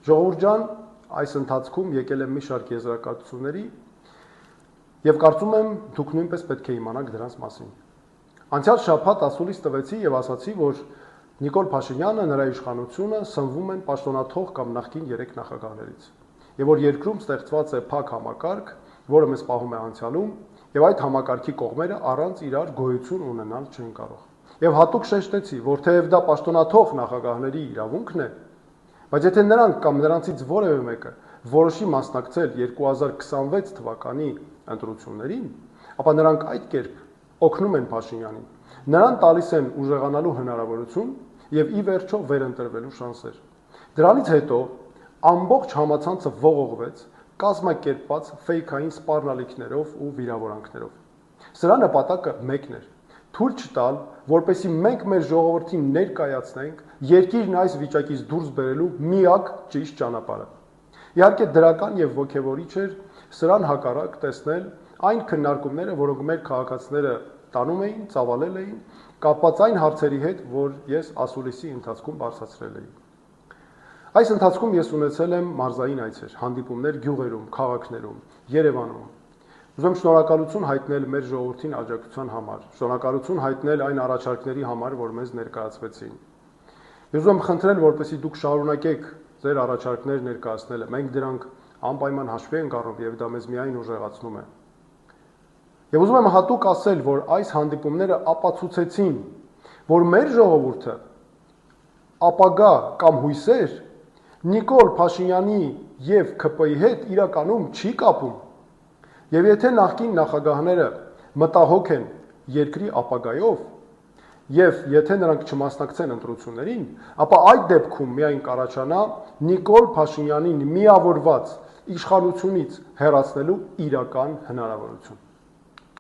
Ժողովուրդ ջան, այս ընթացքում եկել եմ մի շարք եզրակացությունների եւ կարծում եմ դուք նույնպես պետք է իմանաք դրանց մասին։ Անցյալ շաբաթ ասուլիս տվեցի եւ ասացի, որ Նիկոլ Փաշինյանը նրա իշխանությունը սնվում են պաշտոնաթող կամ նախկին 3 նախագահներից։ Եվ որ երկրում ստեղծված է փակ համակարգ, որը մեզ պահում է անցյալում, եւ այդ համակարգի կողմերը առանց իրար գոյություն ունենալ չեն կարող։ Եվ հատուկ շեշտեցի, որ թեև դա պաշտոնաթող նախագահների իրավունքն է, բայց եթե նրանք կամ նրանցից որևէ մեկը որոշի մասնակցել 2026 թվականի ընտրություններին, ապա նրանք այդ կերպ օգնում են Փաշինյանին։ Նրան տալիս են ուժեղանալու հնարավորություն եւ ի վերջո վերընտրվելու շանսեր։ Դրանից հետո ամբողջ համացանցը ողողվեց կազմակերպված ֆեյքային սպառնալիքներով ու վիրավորանքներով։ Սրա նպատակը մեկն էր՝ թույլ չտալ, որպեսզի մենք մեր ժողովրդին ներկայացնենք երկիրն այս վիճակից դուրս բերելու միակ ճիշտ ճանապարհը։ Իհարկե դրական եւ ոգևորիչ էր սրան հակառակ տեսնել այն քննարկումները, որոնք մեր քաղաքացիները տանում էին, ծավալել էին, կապված այն հարցերի հետ, որ ես ասուլիսի ընթացքում բարձրացրել էի։ Այս ընթացքում ես ունեցել եմ մարզային այցեր, հանդիպումներ գյուղերում, քաղաքներում, Երևանում։ Ուզում եմ շնորհակալություն հայտնել մեր ժողովրդին աջակցության համար, շնորհակալություն հայտնել այն առաջարկների համար, որ մեզ ներկայացվեցին։ Ես ուզում եմ խնդրել, որպեսզի դուք շարունակեք ձեր առաջարկներ ներկայացնելը։ Մենք դրանք անպայման հաշվի ենք առնում եւ դա մեզ միայն ուժեղացնում է։ Եվ ուզում եմ հատուկ ասել, որ այս հանդիպումները ապացուցեցին, որ մեր ժողովուրդը ապագա կամ հույսեր Նիկոլ Փաշինյանի եւ ՔՊ-ի հետ իրականում չի կապում։ Եվ եթե նախկին նախագահները մտահոգ են երկրի ապագայով, եւ եթե նրանք չմասնակցեն ընտրություններին, ապա այդ դեպքում միայն կառաջանա Նիկոլ Փաշինյանին միավորված իշխանությունից հեռացնելու իրական հնարավորություն։